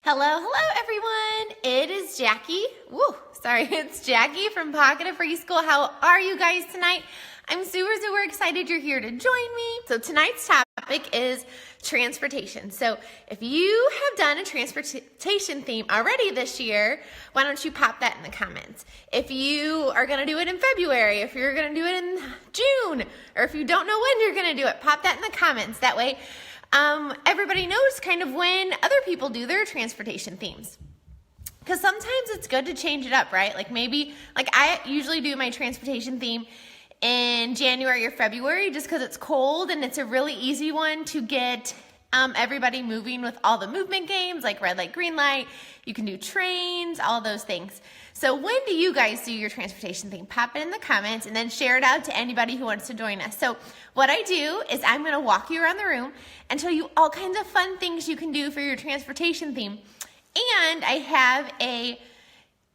Hello everyone. It is Jackie. It's Jackie from Pocket of Preschool. How are you guys tonight? I'm super excited you're here to join me. So tonight's topic is transportation. So if you have done a transportation theme already this year, why don't you pop that in the comments? If you are going to do it in February, if you're going to do it in June, or if you don't know when you're going to do it, pop that in the comments. That way everybody knows kind of when other people do their transportation themes. Because sometimes it's good to change it up, right? Like I usually do my transportation theme in January or February just because it's cold and it's a really easy one to get everybody moving with all the movement games like red light, green light. You can do trains, all those things. So when do you guys do your transportation theme? Pop it in the comments and then share it out to anybody who wants to join us. So what I do is I'm going to walk you around the room and show you all kinds of fun things you can do for your transportation theme. And I have a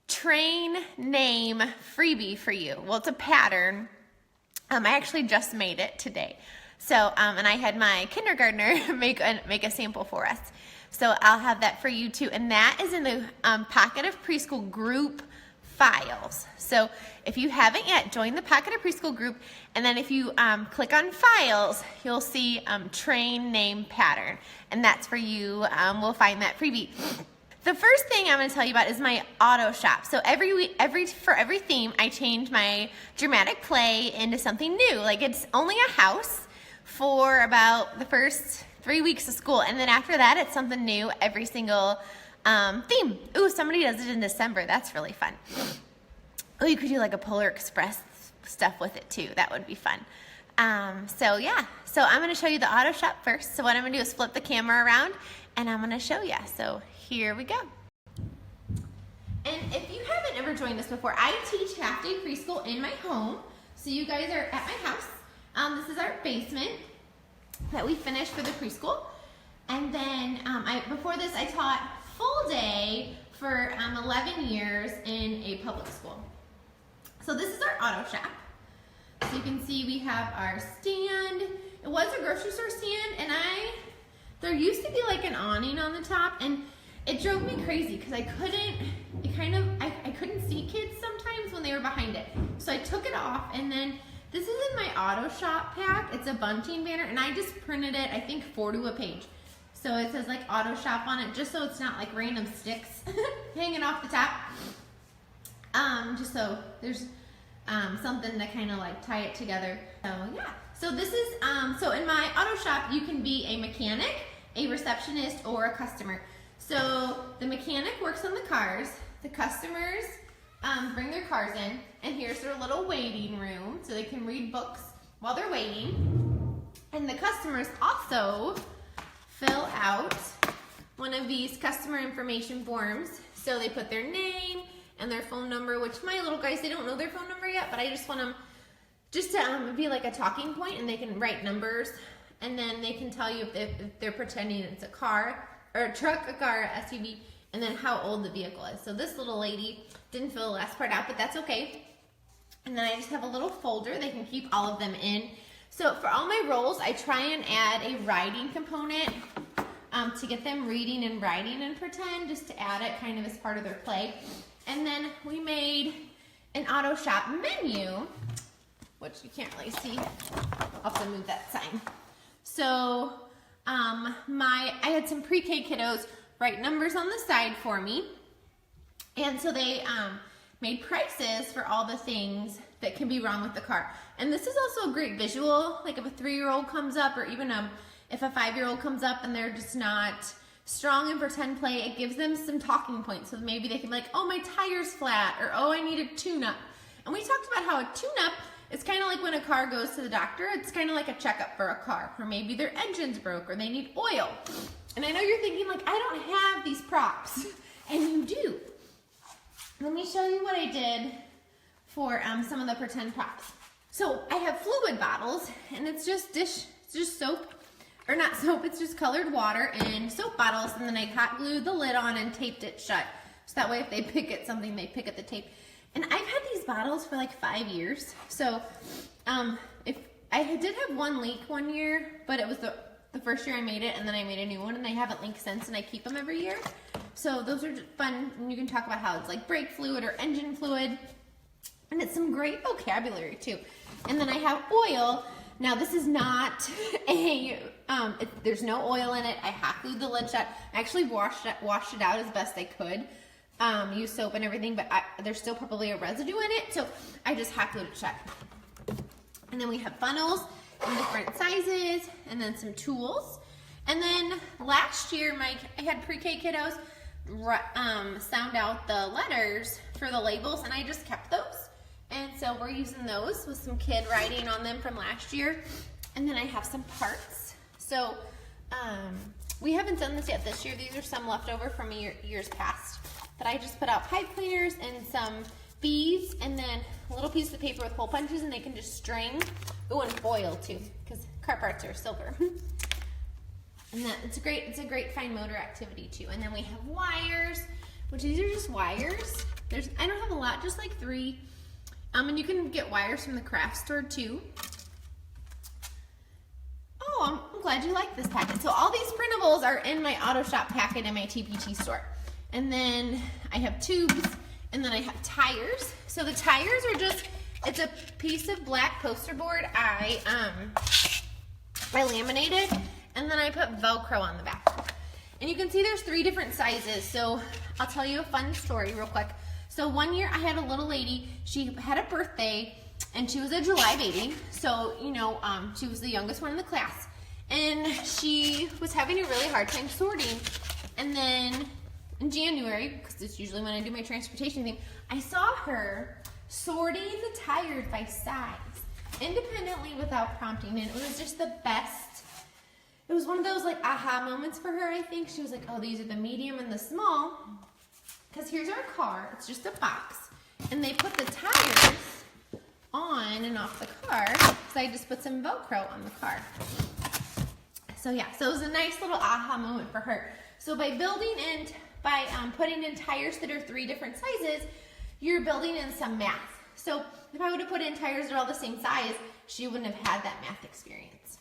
train name freebie for you. Well, it's a pattern. I actually just made it today. So, and I had my kindergartner make a sample for us. So I'll have that for you too. And that is in the Pocket of Preschool group files. So if you haven't yet, join the Pocket of Preschool group. And then if you click on files, you'll see train name pattern. And that's for you. We'll find that freebie. The first thing I'm going to tell you about is my auto shop. So for every theme, I change my dramatic play into something new. Like it's only a house for about the first 3 weeks of school. And then after that, it's something new every single theme. Ooh, somebody does it in December. That's really fun. Oh, you could do like a Polar Express stuff with it too. That would be fun. So yeah, so I'm going to show you the auto shop first. So what I'm going to do is flip the camera around and I'm going to show you. So here we go. And if you haven't ever joined us before, I teach half-day preschool in my home. So you guys are at my house. This is our basement that we finished for the preschool. And then before this, I taught full day for 11 years in a public school. So this is our auto shop. So you can see we have our stand. It was a grocery store stand, and there used to be like an awning on the top, and it drove me crazy because I couldn't see kids sometimes when they were behind it. So I took it off, and then this is in my auto shop pack. It's a bunting banner, and I just printed it, I think 4 to a page. So it says like auto shop on it, just so it's not like random sticks hanging off the top. Just so there's something to kind of like tie it together. So yeah, so this is, so in my auto shop, you can be a mechanic, a receptionist, or a customer. So the mechanic works on the cars, the customers bring their cars in, and here's their little waiting room so they can read books while they're waiting. And the customers also fill out one of these customer information forms. So they put their name and their phone number, which my little guys, they don't know their phone number yet, but I just want them just to be like a talking point, and they can write numbers, and then they can tell you if they're pretending it's a car, or a truck, a car, SUV, and then how old the vehicle is. So this little lady didn't fill the last part out, but that's okay. And then I just have a little folder. They can keep all of them in. So for all my roles, I try and add a writing component to get them reading and writing and pretend, just to add it kind of as part of their play. And then we made an auto shop menu, which you can't really see. I'll have to move that sign. So I had some pre-K kiddos write numbers on the side for me. And so they made prices for all the things that can be wrong with the car. And this is also a great visual, like if a 3-year-old comes up, or even if a 5-year-old comes up and they're just not strong in pretend play, it gives them some talking points. So maybe they can be like, oh, my tire's flat, or oh, I need a tune-up. And we talked about how a tune-up is kind of like when a car goes to the doctor. It's kind of like a checkup for a car, or maybe their engine's broke, or they need oil. And I know you're thinking like, I don't have these props, and you do. Let me show you what I did for some of the pretend props. So I have fluid bottles, and it's just soap, or not soap, it's just colored water and soap bottles, and then I hot glued the lid on and taped it shut. So that way if they pick at something, they pick at the tape. And I've had these bottles for like 5 years. So if I did have one leak one year, but it was the first year I made it, and then I made a new one, and they haven't leaked since, and I keep them every year. So those are fun, and you can talk about how it's like brake fluid or engine fluid. And it's some great vocabulary too. And then I have oil. Now this is not a, there's no oil in it. I hot glued the lid shut. I actually washed it out as best I could. Use soap and everything, but there's still probably a residue in it. So I just hot glued it shut. And then we have funnels in different sizes, and then some tools. And then last year, I had pre-K kiddos sound out the letters for the labels, and I just kept those. And so we're using those with some kid writing on them from last year. And then I have some parts. So we haven't done this yet this year. These are some left over from years past. But I just put out pipe cleaners and some beads, and then a little piece of paper with hole punches, and they can just string. Ooh, and foil too, because car parts are silver. And it's a great fine motor activity too. And then we have wires, which these are just wires. I don't have a lot, just like 3. And you can get wires from the craft store too. Oh, I'm glad you like this packet. So all these printables are in my auto shop packet in my TPT store. And then I have tubes, and then I have tires. So the tires are it's a piece of black poster board I laminated, and then I put Velcro on the back. And you can see there's 3 different sizes. So I'll tell you a fun story real quick. So one year I had a little lady, she had a birthday, and she was a July baby. So, she was the youngest one in the class. And she was having a really hard time sorting. And then in January, because it's usually when I do my transportation thing, I saw her sorting the tires by size, independently without prompting. And it was just the best. It was one of those like aha moments for her, I think. She was like, oh, these are the medium and the small. Because here's our car, it's just a box, and they put the tires on and off the car, so I just put some Velcro on the car. So yeah, so it was a nice little aha moment for her. So by putting in tires that are 3 different sizes, you're building in some math. So if I would have put in tires that are all the same size, she wouldn't have had that math experience.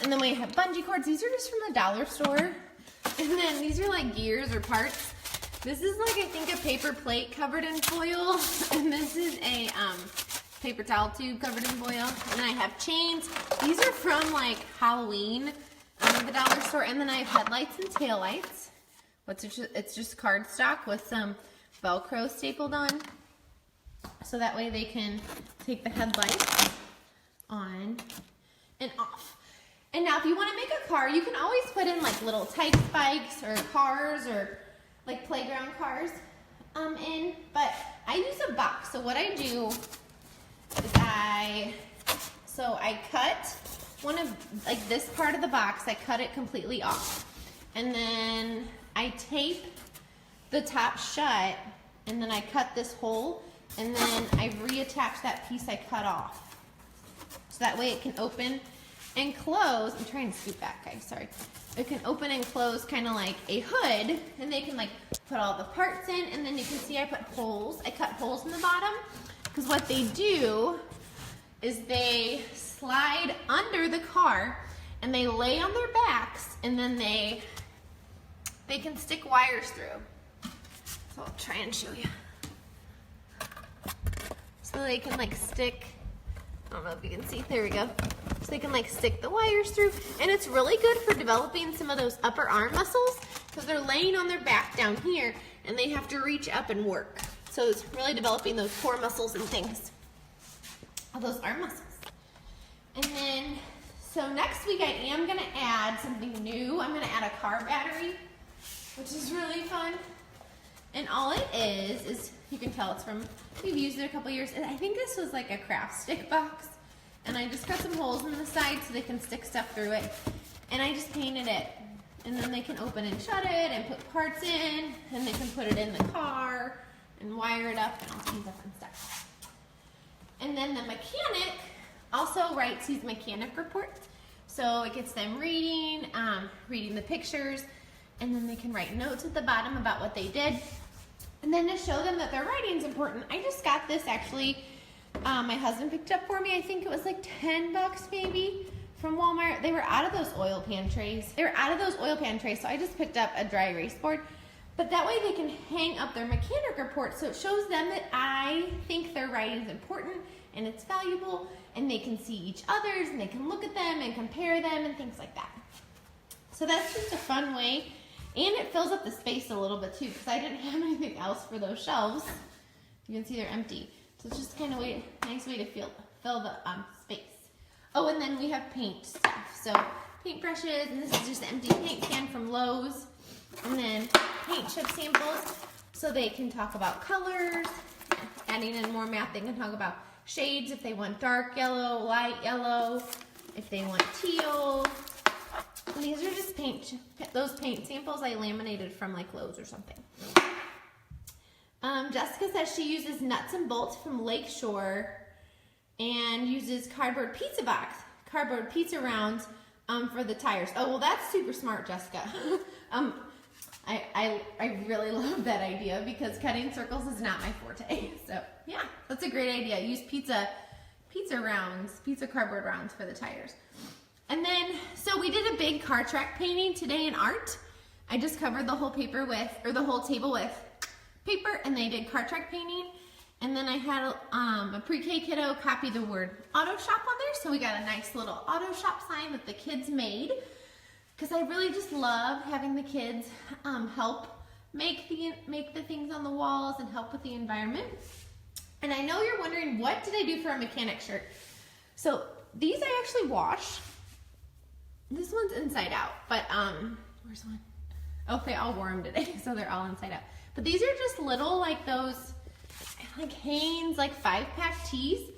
And then we have bungee cords. These are just from the dollar store. And then these are like gears or parts. This is like, I think, a paper plate covered in foil, and this is a paper towel tube covered in foil. And then I have chains. These are from like Halloween at the dollar store. And then I have headlights and taillights. It's just cardstock with some Velcro stapled on, so that way they can take the headlights on and off. And now if you want to make a car, you can always put in like little type spikes or cars or like playground cars but I use a box. So what I do is I cut one of like this part of the box, I cut it completely off, and then I tape the top shut, and then I cut this hole, and then I reattach that piece I cut off, so that way it can open and close. I'm trying to scoot back, guys, sorry. It can open and close kind of like a hood, and they can like put all the parts in, and then you can see I put holes. I cut holes in the bottom, because what they do is they slide under the car, and they lay on their backs, and then they can stick wires through. So I'll try and show you. So they can like stick, I don't know if you can see, there we go. So they can like stick the wires through, and it's really good for developing some of those upper arm muscles, because they're laying on their back down here, and they have to reach up and work. So it's really developing those core muscles and things, all those arm muscles. And then, so next week I am gonna add something new. I'm gonna add a car battery, which is really fun. And all it is you can tell it's from, we've used it a couple years, and I think this was like a craft stick box. And I just cut some holes in the side so they can stick stuff through it. And I just painted it. And then they can open and shut it and put parts in, and they can put it in the car and wire it up and all kinds of fun stuff. And then the mechanic also writes these mechanic reports. So it gets them reading the pictures, and then they can write notes at the bottom about what they did. And then to show them that their writing's important, I just got this actually, my husband picked up for me. I think it was like 10 bucks maybe from Walmart. They were out of those oil pan trays. So I just picked up a dry erase board. But that way they can hang up their mechanic report, so it shows them that I think their writing is important and it's valuable, and they can see each other's and they can look at them and compare them and things like that. So that's just a fun way, and it fills up the space a little bit too, because I didn't have anything else for those shelves. You can see they're empty. So it's just kind of a nice way to fill the space. Oh, and then we have paint stuff. So paint brushes, and this is just an empty paint can from Lowe's. And then paint chip samples, so they can talk about colors. Adding in more math, they can talk about shades if they want dark yellow, light yellow, if they want teal. And these are just those paint samples I laminated from like Lowe's or something. Jessica says she uses nuts and bolts from Lakeshore and uses cardboard pizza rounds for the tires. Oh, well, that's super smart, Jessica. I really love that idea because cutting circles is not my forte. So yeah, that's a great idea. Use pizza cardboard rounds for the tires. And then, so we did a big car track painting today in art. I just covered the whole table with paper, and they did car track painting. And then I had a pre-K kiddo copy the word auto shop on there. So we got a nice little auto shop sign that the kids made. Because I really just love having the kids help make the things on the walls and help with the environment. And I know you're wondering, what did I do for a mechanic shirt? So these I actually wash. This one's inside out, but where's one? Oh, they all wore them today, so they're all inside out. But these are just little, like those, like Hanes, like 5-pack tees.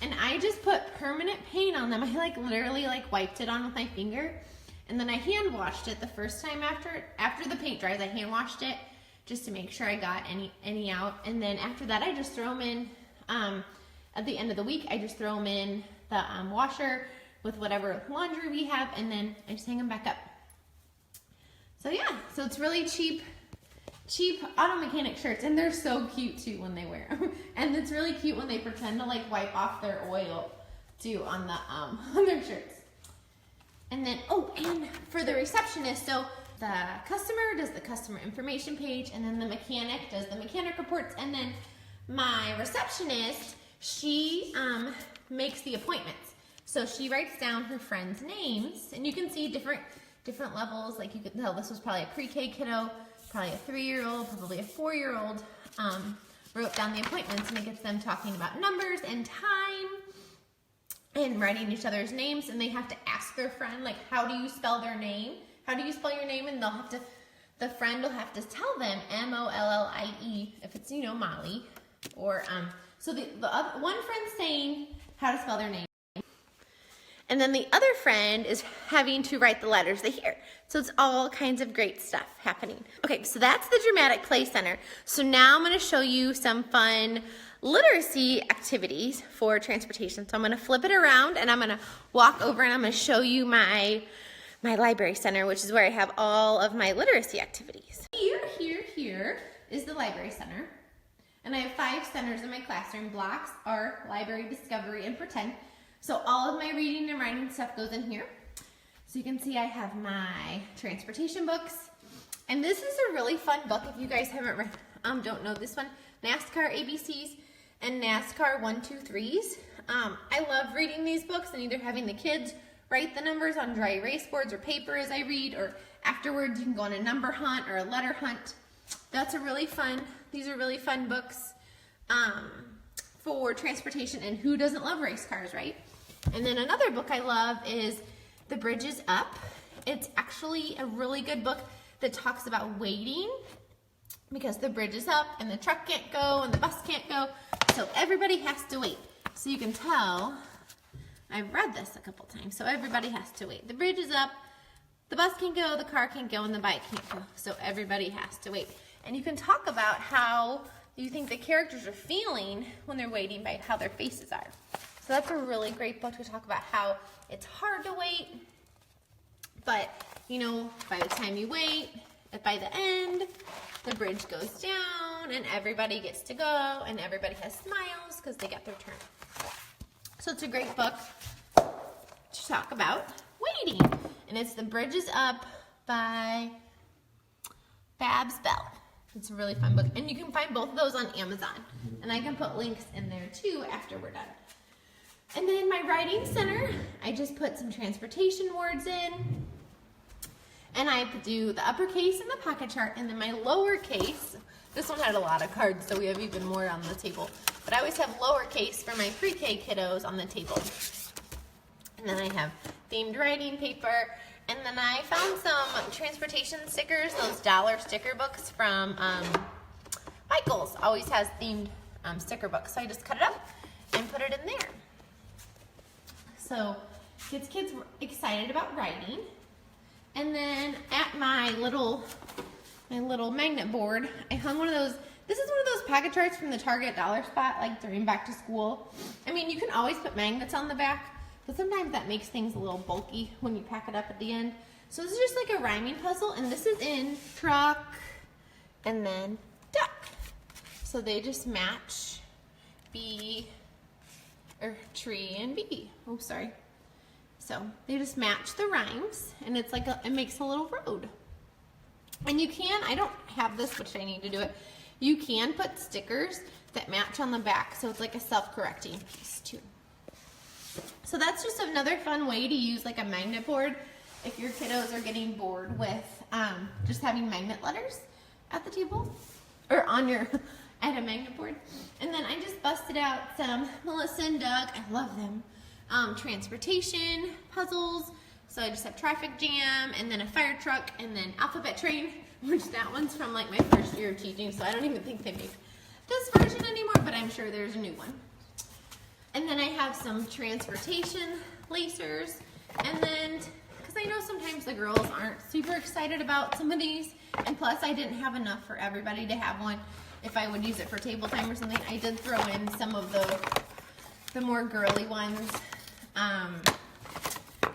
And I just put permanent paint on them. I like literally like wiped it on with my finger. And then I hand washed it the first time after the paint dries. I hand washed it just to make sure I got any out. And then after that, I just throw them in, at the end of the week, I just throw them in the washer with whatever laundry we have, and then I just hang them back up. So yeah, so it's really cheap auto mechanic shirts, and they're so cute too when they wear them. And it's really cute when they pretend to like wipe off their oil too on their shirts. And then, oh, and for the receptionist, so the customer does the customer information page, and then the mechanic does the mechanic reports, and then my receptionist, she makes the appointments. So she writes down her friends' names, and you can see different levels. Like you could tell this was probably a pre-K kiddo, probably a 3-year-old, probably a 4-year-old. Wrote down the appointments, and it gets them talking about numbers and time and writing each other's names, and they have to ask their friend, like, how do you spell their name? How do you spell your name? And the friend will have to tell them M-O-L-L-I-E if it's, Molly, or, so the one friend's saying how to spell their name. And then the other friend is having to write the letters they hear. So it's all kinds of great stuff happening. Okay, so that's the Dramatic Play Center. So now I'm gonna show you some fun literacy activities for transportation. So I'm gonna flip it around, and I'm gonna walk over, and I'm gonna show you my library center, which is where I have all of my literacy activities. Here is the library center. And I have 5 centers in my classroom. Blocks are library, discovery, and pretend. So all of my reading and writing stuff goes in here. So you can see I have my transportation books. And this is a really fun book if you guys haven't don't know this one. NASCAR ABCs and NASCAR 1-2-3s. I love reading these books and either having the kids write the numbers on dry erase boards or paper as I read, or afterwards you can go on a number hunt or a letter hunt. These are really fun books for transportation, and who doesn't love race cars, right? And then another book I love is The Bridge is Up. It's actually a really good book that talks about waiting, because the bridge is up and the truck can't go and the bus can't go, so everybody has to wait. So you can tell, I've read this a couple times, so everybody has to wait. The bridge is up, the bus can't go, the car can't go, and the bike can't go, so everybody has to wait. And you can talk about how you think the characters are feeling when they're waiting by how their faces are. So that's a really great book to talk about how it's hard to wait, but by the time you wait, by the end, the bridge goes down and everybody gets to go and everybody has smiles because they got their turn. So it's a great book to talk about waiting. And it's The Bridge is Up by Babs Bell. It's a really fun book. And you can find both of those on Amazon. And I can put links in there too after we're done. And then my writing center, I just put some transportation words in. And I do the uppercase and the pocket chart. And then my lowercase, this one had a lot of cards, so we have even more on the table. But I always have lowercase for my pre-K kiddos on the table. And then I have themed writing paper. And then I found some transportation stickers, those dollar sticker books from Michael's. Always has themed sticker books. So I just cut it up and put it in there. So gets kids excited about writing. And then at my little magnet board, I hung one of those. This is one of those pocket charts from the Target dollar spot, like during back to school. I mean, you can always put magnets on the back, but sometimes that makes things a little bulky when you pack it up at the end. So this is just like a rhyming puzzle, and this is in truck and then duck. So they just match tree and bee. Oh, sorry. So they just match the rhymes, and it's like it makes a little road. And you can, I don't have this, which I need to do it. You can put stickers that match on the back, so it's like a self-correcting piece too. So that's just another fun way to use like a magnet board if your kiddos are getting bored with just having magnet letters at the table or on your at a magnet board. And then I just busted out some Melissa and Doug, I love them, transportation puzzles. So I just have traffic jam and then a fire truck and then alphabet train, which that one's from like my first year of teaching, so I don't even think they make this version anymore, but I'm sure there's a new one. And then I have some transportation lacers, and then, because I know sometimes the girls aren't super excited about some of these, and plus I didn't have enough for everybody to have one if I would use it for table time or something. I did throw in some of the more girly ones,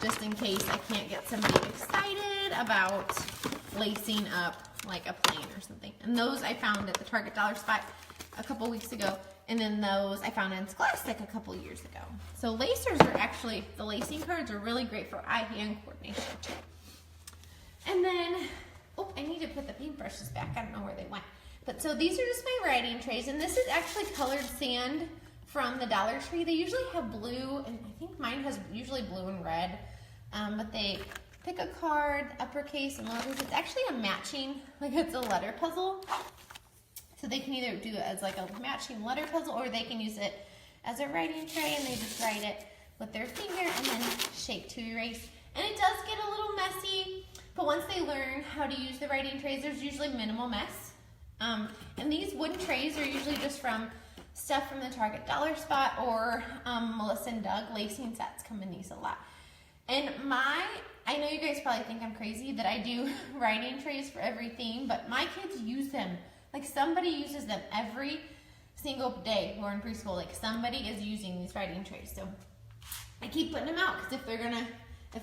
just in case I can't get somebody excited about lacing up like a plane or something. And those I found at the Target dollar spot a couple weeks ago. And then those I found in Scholastic a couple years ago. So lacers are actually, the lacing cards are really great for eye-hand coordination too. And then, oh, I need to put the paintbrushes back. I don't know where they went. But so these are just my writing trays. And this is actually colored sand from the Dollar Tree. They usually have blue, and I think mine has usually blue and red. But they pick a card, uppercase and lowercase. It's actually a matching, like it's a letter puzzle. So they can either do it as like a matching letter puzzle, or they can use it as a writing tray and they just write it with their finger and then shape to erase. And it does get a little messy, but once they learn how to use the writing trays, there's usually minimal mess. And these wooden trays are usually just from stuff from the Target dollar spot, or Melissa and Doug lacing sets come in these a lot. And I know you guys probably think I'm crazy that I do writing trays for every theme, but my kids use them. Like somebody uses them every single day who are in preschool. Like somebody is using these writing trays. So I keep putting them out, because if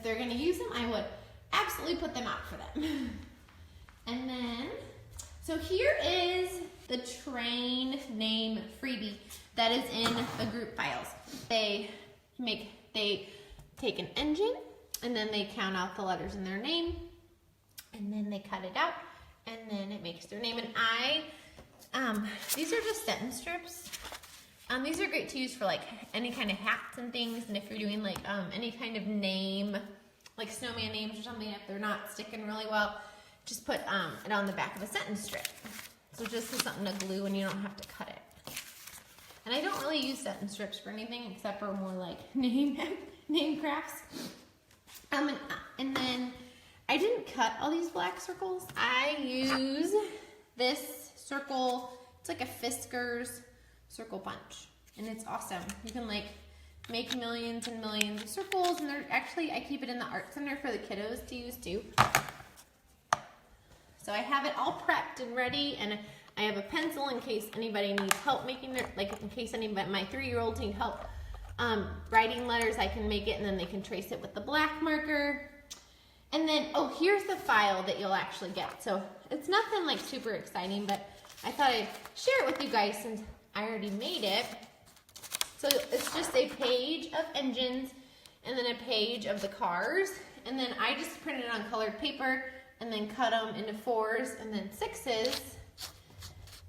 they're gonna use them, I would absolutely put them out for them. And then, so here is the train name freebie that is in the group files. They take an engine, and then they count out the letters in their name, and then they cut it out, and then it makes their name. And these are just sentence strips. These are great to use for like any kind of hats and things, and if you're doing like any kind of name, like snowman names or something, if they're not sticking really well, just put it on the back of a sentence strip. So just as something to glue, and you don't have to cut it. And I don't really use sentence strips for anything except for more like name crafts. And then I didn't cut all these black circles. I use this circle. It's like a Fisker's circle punch, and it's awesome. You can like make millions and millions of circles, and they're actually, I keep it in the art center for the kiddos to use too. So I have it all prepped and ready, and I have a pencil in case anybody needs help making their, like in case anybody, my 3-year-old need help writing letters, I can make it, and then they can trace it with the black marker. And then, oh, here's the file that you'll actually get. So it's nothing like super exciting, but I thought I'd share it with you guys since I already made it. So it's just a page of engines and then a page of the cars. And then I just printed it on colored paper and then cut them into 4s and then 6s.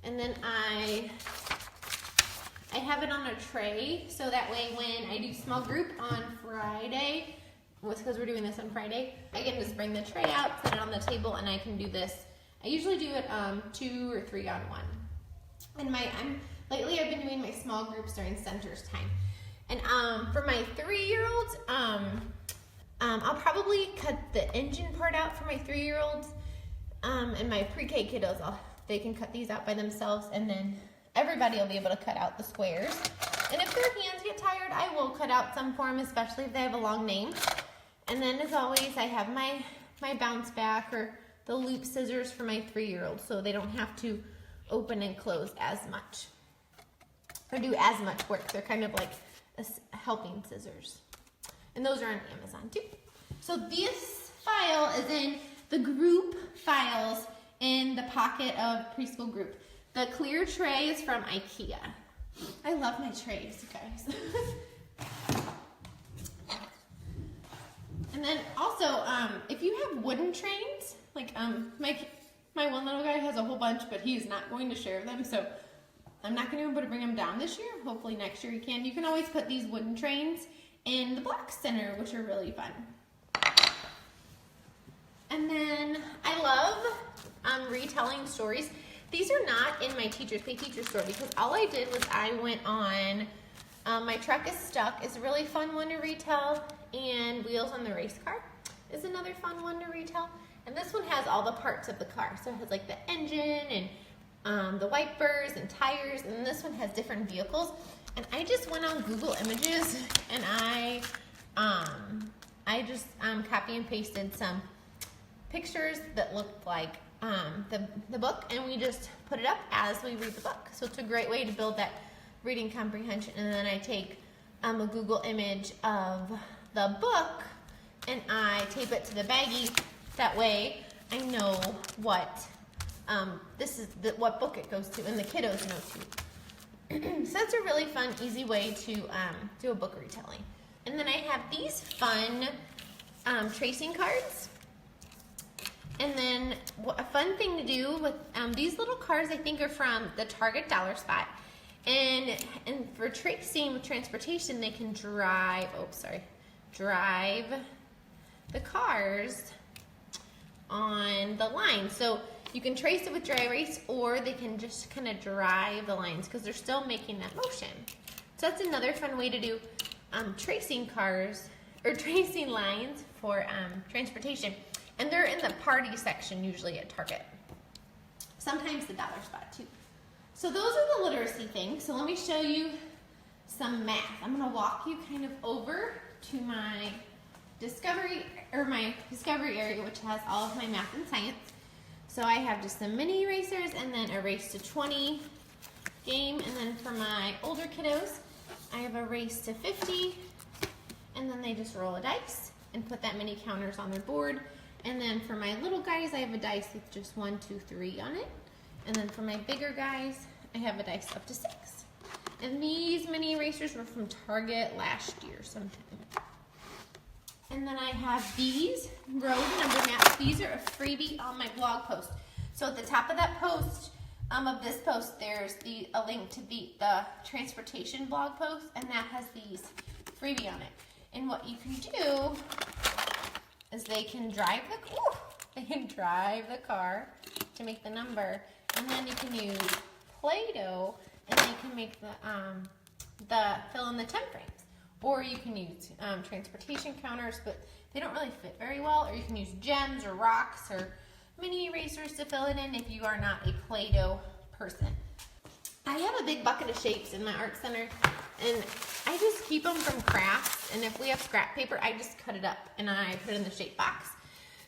And then I have it on a tray, so that way when I do small group on Friday, because we're doing this on Friday, I can just bring the tray out, put it on the table, and I can do this. I usually do it 2 or 3 on 1. And lately I've been doing my small groups during centers time. And for my 3-year-olds, I'll probably cut the engine part out for my 3-year-olds. And my pre-K kiddos, they can cut these out by themselves, and then everybody will be able to cut out the squares. And if their hands get tired, I will cut out some for them, especially if they have a long name. And then, as always, I have my bounce back or the loop scissors for my 3-year-olds, so they don't have to open and close as much or do as much work. They're kind of like helping scissors. And those are on Amazon too. So this file is in the group files in the pocket of preschool group. The clear tray is from IKEA. I love my trays, guys. And then also, if you have wooden trains, like my one little guy has a whole bunch, but he's not going to share them, so I'm not going to be able to bring them down this year. Hopefully next year he can. You can always put these wooden trains in the block center, which are really fun. And then I love retelling stories. These are not in my Teachers Pay Teacher store, because all I did was I went on My Truck is Stuck is a really fun one to retell, and Wheels on the Race Car is another fun one to retell. And this one has all the parts of the car. So it has like the engine and the wipers and tires, and this one has different vehicles. And I just went on Google Images and I just copy and pasted some pictures that looked like the book, and we just put it up as we read the book. So it's a great way to build that reading comprehension. And then I take a Google image of the book and I tape it to the baggie. That way I know what what book it goes to, and the kiddos know too. So that's a really fun, easy way to do a book retelling. And then I have these fun tracing cards. And then a fun thing to do with these little cards, I think, are from the Target Dollar Spot. And for tracing with transportation, they can drive the cars on the line. So you can trace it with dry erase, or they can just kind of drive the lines because they're still making that motion. So that's another fun way to do tracing cars or tracing lines for transportation. And they're in the party section usually at Target. Sometimes the Dollar Spot too. So those are the literacy things. So let me show you some math. I'm going to walk you kind of over to my discovery area, which has all of my math and science. So I have just some mini erasers and then a race to 20 game. And then for my older kiddos, I have a race to 50. And then they just roll a dice and put that many counters on their board. And then for my little guys, I have a dice with just 1, 2, 3 on it. And then for my bigger guys, I have a dice up to 6. And these mini erasers were from Target last year sometime. And then I have these road number maps. These are a freebie on my blog post. So at the top of that post, of this post, there's a link to the transportation blog post, and that has these freebie on it. And what you can do is they can drive the car to make the number, and then you can use Play-Doh and they can make the fill in the time frames. Or you can use transportation counters, but they don't really fit very well. Or you can use gems or rocks or mini erasers to fill it in if you are not a Play-Doh person. I have a big bucket of shapes in my art center, and I just keep them from crafts. And if we have scrap paper, I just cut it up and I put it in the shape box.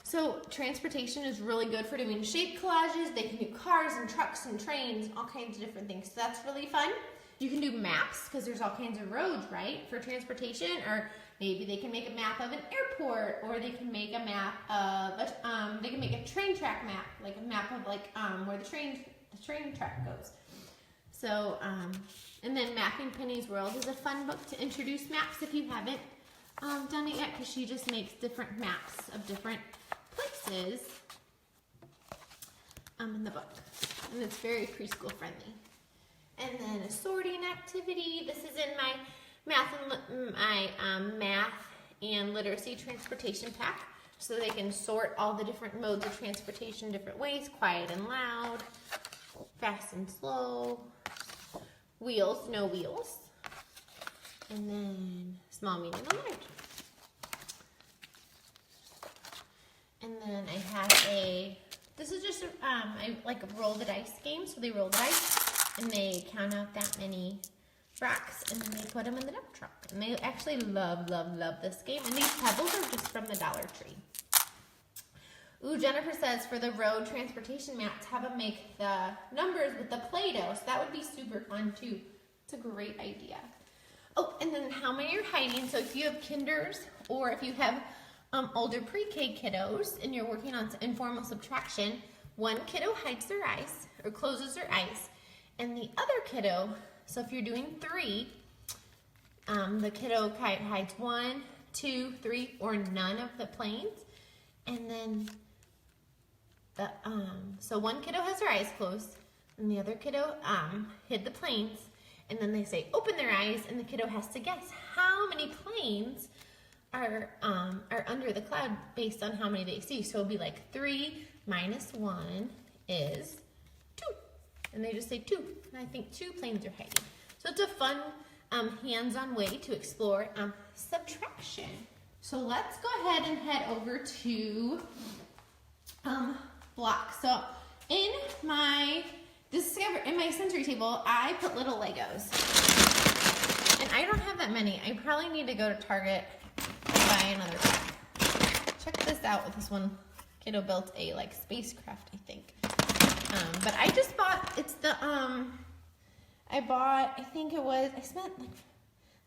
So transportation is really good for doing shape collages. They can do cars and trucks and trains, all kinds of different things. So that's really fun. You can do maps because there's all kinds of roads, right, for transportation. Or maybe they can make a map of an airport, or they can make a map of they can make a train track map, like a map of where the train track goes. So and then Mapping Penny's World is a fun book to introduce maps if you haven't done it yet, because she just makes different maps of different places in the book. and it's very preschool friendly. And then a sorting activity. This is in my math and literacy transportation pack, so they can sort all the different modes of transportation different ways: quiet and loud, fast and slow, wheels, no wheels, and then small, medium, and large. And then I have this is just like a roll the dice game. So they roll the dice and they count out that many rocks and then they put them in the dump truck. And they actually love this game. And these pebbles are just from the Dollar Tree. Ooh, Jennifer says for the road transportation maps, have them make the numbers with the Play-Doh. So that would be super fun too. It's a great idea. Oh, and then how many are hiding. So if you have kinders or if you have older pre-K kiddos and you're working on informal subtraction, one kiddo hides their eyes or closes their eyes, and the other kiddo, so if you're doing 3, the kiddo hides 1, 2, 3, or none of the planes, and then so one kiddo has their eyes closed and the other kiddo hid the planes, and then they say open their eyes, and the kiddo has to guess how many planes are under the cloud based on how many they see. So it'll be like 3 minus 1 is 2. And they just say 2. And I think 2 planes are hiding. So it's a fun hands-on way to explore subtraction. So let's go ahead and head over to blocks. So in my sensory table, I put little Legos. And I don't have that many. I probably need to go to Target buy another pack. Check this out. This one kiddo built a like spacecraft, I think. But I just bought, it's the I spent like,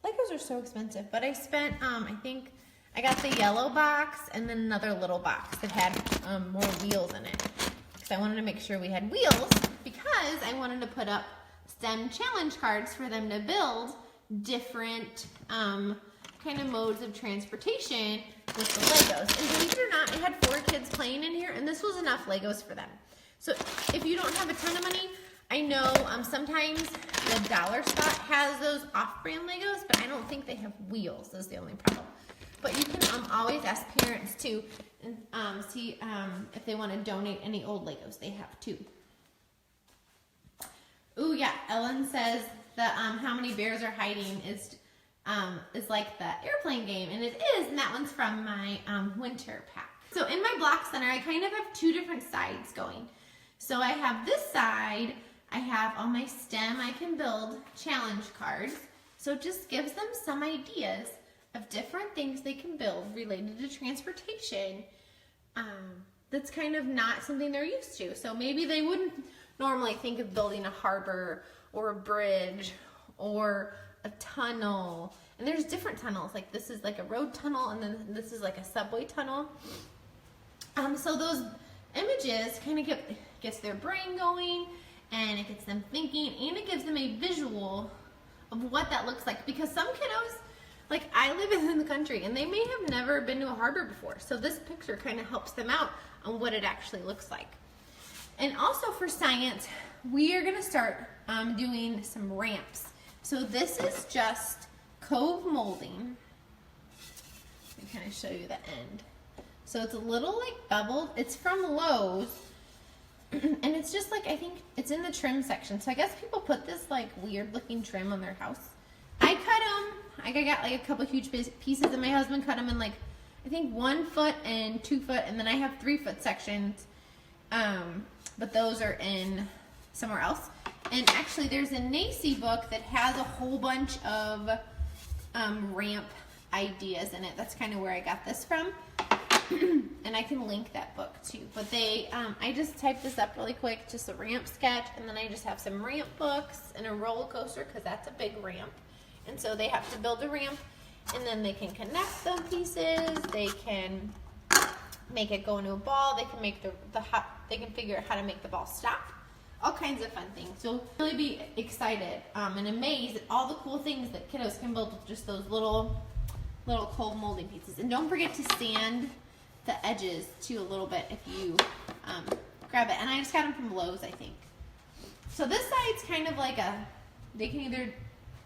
Legos are so expensive, but I spent I think I got the yellow box and then another little box that had more wheels in it, because I wanted to make sure we had wheels, because I wanted to put up STEM challenge cards for them to build different kind of modes of transportation with the Legos. And believe it or not, I had 4 kids playing in here, and this was enough Legos for them. So if you don't have a ton of money, I know sometimes the dollar spot has those off-brand Legos, but I don't think they have wheels. That's the only problem. But you can always ask parents too, and see if they want to donate any old Legos. They have too. Ooh, yeah, Ellen says that how many bears are hiding is like the airplane game, and it is, and that one's from my winter pack. So in my block center, I kind of have 2 different sides going. So I have this side, I have all my STEM I can build challenge cards. So it just gives them some ideas of different things they can build related to transportation. That's kind of not something they're used to. So maybe they wouldn't normally think of building a harbor or a bridge or a tunnel. And there's different tunnels. Like this is like a road tunnel, and then this is like a subway tunnel. So those images kind of gets their brain going, and it gets them thinking, and it gives them a visual of what that looks like. Because some kiddos, like I live in the country, and they may have never been to a harbor before. So this picture kind of helps them out on what it actually looks like. And also for science, we are going to start doing some ramps. So this is just Cove molding. Let me kind of show you the end. So it's a little like bubbled. It's from Lowe's. And it's just like, I think it's in the trim section. So I guess people put this like weird looking trim on their house. I cut them. I got like a couple huge pieces, and my husband cut them in like, I think 1 foot and 2 foot. And then I have 3 foot sections. But those are in somewhere else. And actually there's a NACI book that has a whole bunch of ramp ideas in it. That's kind of where I got this from. And I can link that book too. But I just typed this up really quick, just a ramp sketch, and then I just have some ramp books and a roller coaster, because that's a big ramp. And so they have to build a ramp, and then they can connect the pieces. They can make it go into a ball. They can make they can figure out how to make the ball stop. All kinds of fun things. So really be excited and amazed at all the cool things that kiddos can build with just those little cold molding pieces. And don't forget to sand the edges too a little bit if you grab it. And I just got them from Lowe's, I think. So this side's kind of like they can either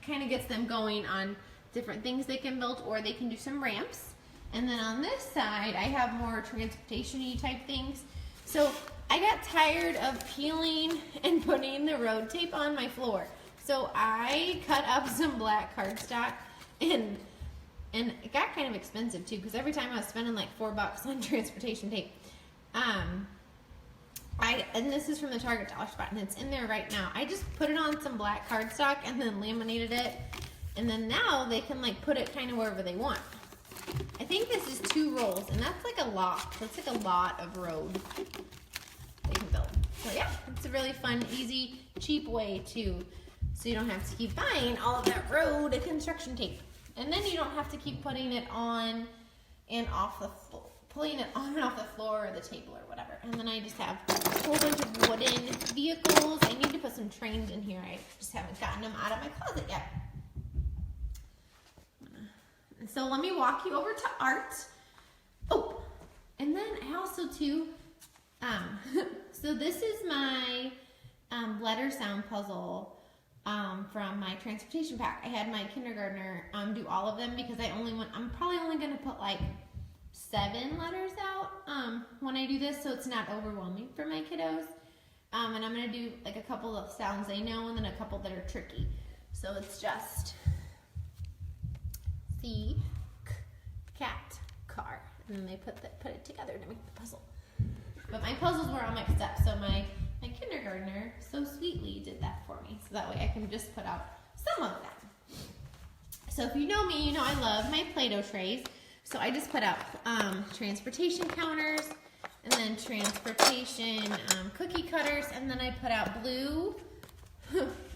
kind of gets them going on different things they can build, or they can do some ramps. And then on this side, I have more transportation-y type things. So I got tired of peeling and putting the road tape on my floor. So I cut up some black cardstock, and it got kind of expensive too, because every time I was spending like $4 on transportation tape. And this is from the Target dollar spot, and it's in there right now. I just put it on some black cardstock and then laminated it, and then now they can like put it kind of wherever they want. I think this is 2 rolls, and that's like a lot. That's like a lot of road they can build. So yeah, it's a really fun, easy, cheap way to, so you don't have to keep buying all of that road construction tape. And then you don't have to keep putting it on and off the floor, pulling it on and off the floor or the table or whatever. And then I just have a whole bunch of wooden vehicles. I need to put some trains in here. I just haven't gotten them out of my closet yet. So let me walk you over to art. Oh, and then I also too, so this is my letter sound puzzle from my transportation pack. I had my kindergartner do all of them, because I'm probably only going to put like 7 letters out when I do this, so it's not overwhelming for my kiddos. And I'm going to do like a couple of sounds they know, and then a couple that are tricky. So it's just C, K, cat, car, and then they put it together to make the puzzle. But my puzzles were all mixed up, so my kindergartner so sweetly did that for me, so that way I can just put out some of them. So if you know me, you know I love my Play-Doh trays. So I just put out transportation counters, and then transportation cookie cutters, and then I put out blue,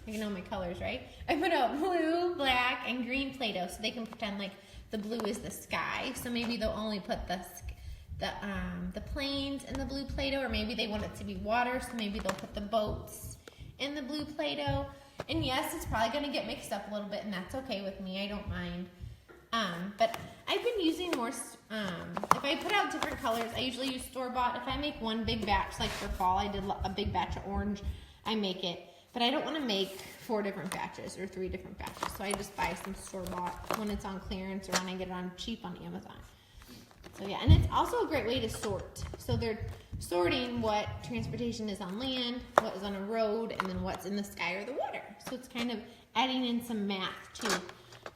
you know my colors, right? I put out blue, black, and green Play-Doh, so they can pretend like the blue is the sky. So maybe they'll only put the planes in the blue Play-Doh, or maybe they want it to be water, so maybe they'll put the boats in the blue Play-Doh. And yes, it's probably going to get mixed up a little bit, and that's okay with me. I don't mind. But I've been using more, if I put out different colors, I usually use store-bought. If I make one big batch, like for fall, I did a big batch of orange, I make it. But I don't want to make 4 different batches or 3 different batches, so I just buy some store-bought when it's on clearance, or when I get it on cheap on Amazon. So yeah, and it's also a great way to sort. So they're sorting what transportation is on land, what is on a road, and then what's in the sky or the water. So it's kind of adding in some math too.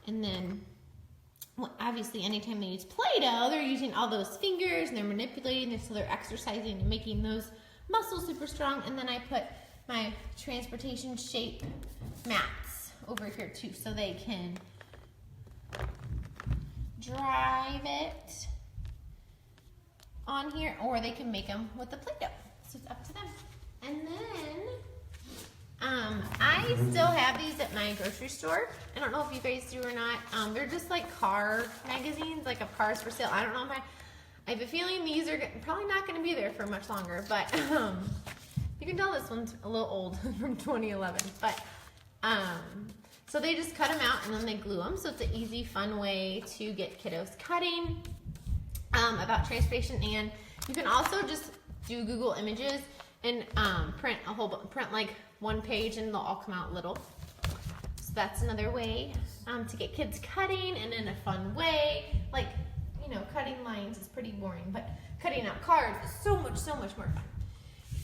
And then, well, obviously anytime they use Play-Doh, they're using all those fingers, and they're manipulating this, so they're exercising and making those muscles super strong. And then I put my transportation shape mats over here too, so they can drive it on here, or they can make them with the Play-Doh. So it's up to them. And then I still have these at my grocery store. I don't know if you guys do or not. They're just like car magazines, like of cars for sale. I don't know if I have a feeling these are probably not going to be there for much longer, but you can tell this one's a little old from 2011. But so they just cut them out and then they glue them. So it's an easy, fun way to get kiddos cutting about transportation. And you can also just do Google Images and print like 1 page, and they'll all come out little. So that's another way to get kids cutting, and in a fun way. Like, you know, cutting lines is pretty boring, but cutting out cards is so much more fun.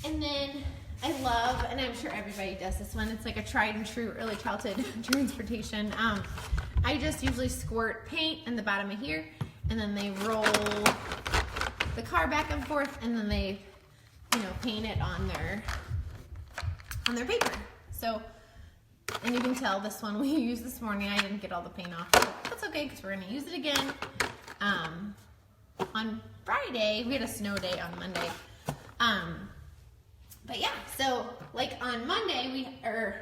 And then I love, and I'm sure everybody does this one, it's like a tried and true early childhood transportation. I just usually squirt paint in the bottom of here, and then they roll the car back and forth, and then they, you know, paint it on their paper. So, and you can tell this one we used this morning, I didn't get all the paint off. But that's okay, because we're going to use it again on Friday. We had a snow day on Monday. But yeah, so like on Monday,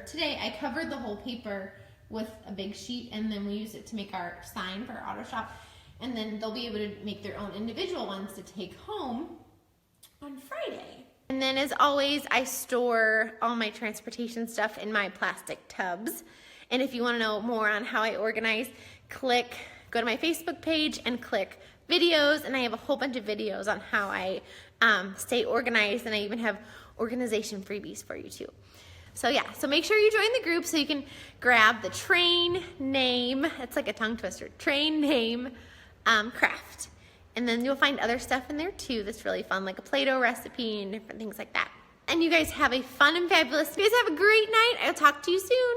today I covered the whole paper with a big sheet, and then we used it to make our sign for our auto shop. And then they'll be able to make their own individual ones to take home on Friday. And then as always, I store all my transportation stuff in my plastic tubs. And if you want to know more on how I organize, go to my Facebook page and click videos, and I have a whole bunch of videos on how I stay organized, and I even have organization freebies for you too. So yeah, so make sure you join the group so you can grab the train name. It's like a tongue twister. Train name craft. And then you'll find other stuff in there too that's really fun, like a Play-Doh recipe and different things like that. And you guys have a fun and fabulous, you guys have a great night. I'll talk to you soon.